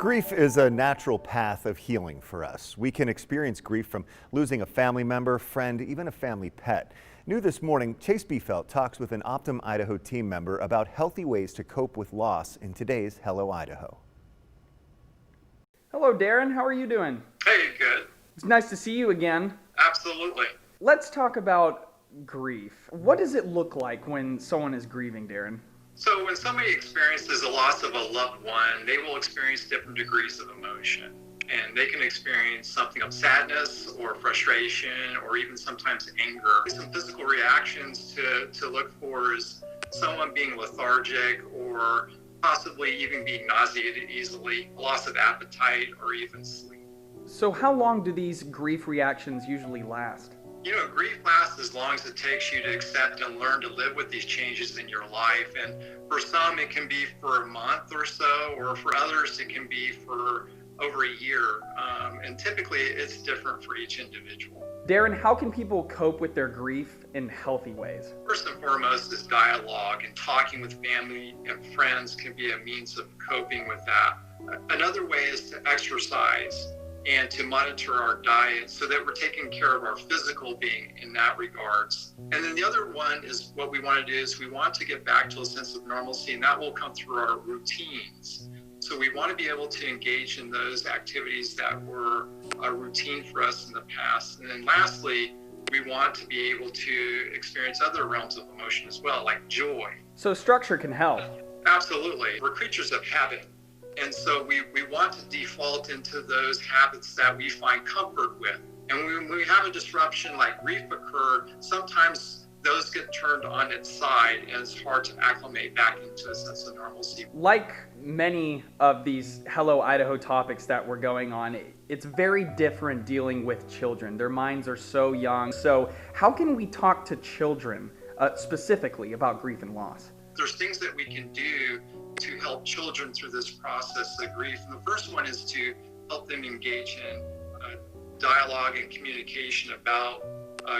Grief is a natural path of healing for us. We can experience grief from losing a family member, friend, even a family pet. New this morning, Chase Biefelt talks with an Idaho team member about healthy ways to cope with loss in today's Hello Idaho. Hello, Darren. How are you doing? Hey, good. It's nice to see you again. Absolutely. Let's talk about grief. What does it look like when someone is grieving, Darren? So when somebody experiences a loss of a loved one, they will experience different degrees of emotion. And they can experience something of sadness or frustration or even sometimes anger. Some physical reactions to look for is someone being lethargic or possibly even being nauseated easily, loss of appetite, or even sleep. So how long do these grief reactions usually last? You know, grief lasts as long as it takes you to accept and learn to live with these changes in your life. And for some, it can be for a month or so, or for others, it can be for over a year. And typically, it's different for each individual. Darren, how can people cope with their grief in healthy ways? First and foremost is dialogue, and talking with family and friends can be a means of coping with that. Another way is to exercise and to monitor our diet so that we're taking care of our physical being in that regards. And then the other one is what we want to do is we want to get back to a sense of normalcy, and that will come through our routines. So we want to be able to engage in those activities that were a routine for us in the past. And then lastly, we want to be able to experience other realms of emotion as well, like joy. So structure can help. Absolutely. We're creatures of habit. And so we want to default into those habits that we find comfort with. And when we have a disruption like grief occurred, sometimes those get turned on its side and it's hard to acclimate back into a sense of normalcy. Like many of these Hello Idaho topics that were going on, it's very different dealing with children. Their minds are so young. So how can we talk to children specifically about grief and loss? There's things that we can do to help children through this process of grief. And the first one is to help them engage in dialogue and communication about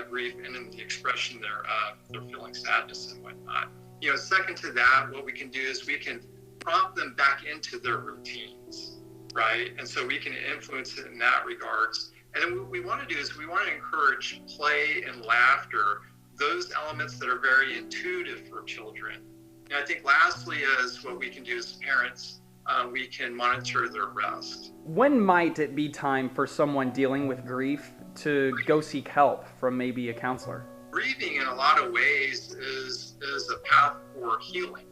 grief and in the expression thereof. They're feeling sadness and whatnot. You know, second to that, what we can do is we can prompt them back into their routines, right? And so we can influence it in that regards. And then what we want to do is we want to encourage play and laughter, those elements that are very intuitive for children. And I think lastly is what we can do as parents, we can monitor their rest. When might it be time for someone dealing with grief to go seek help from maybe a counselor? Grieving in a lot of ways is a path for healing.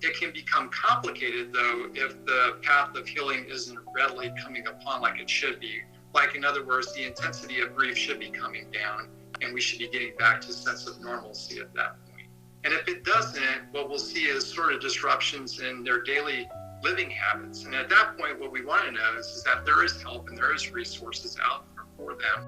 It can become complicated though if the path of healing isn't readily coming upon like it should be. Like in other words, the intensity of grief should be coming down and we should be getting back to a sense of normalcy at that point. And if it doesn't, what we'll see is sort of disruptions in their daily living habits. And at that point, what we want to know is that there is help and there is resources out there for them.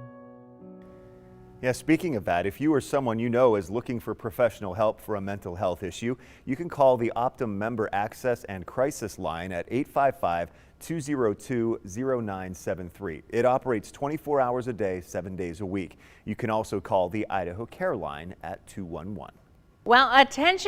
Yeah, speaking of that, if you or someone you know is looking for professional help for a mental health issue, you can call the Optum Member Access and Crisis Line at 855-202-0973. It operates 24 hours a day, 7 days a week. You can also call the Idaho Care Line at 211. Well, attention.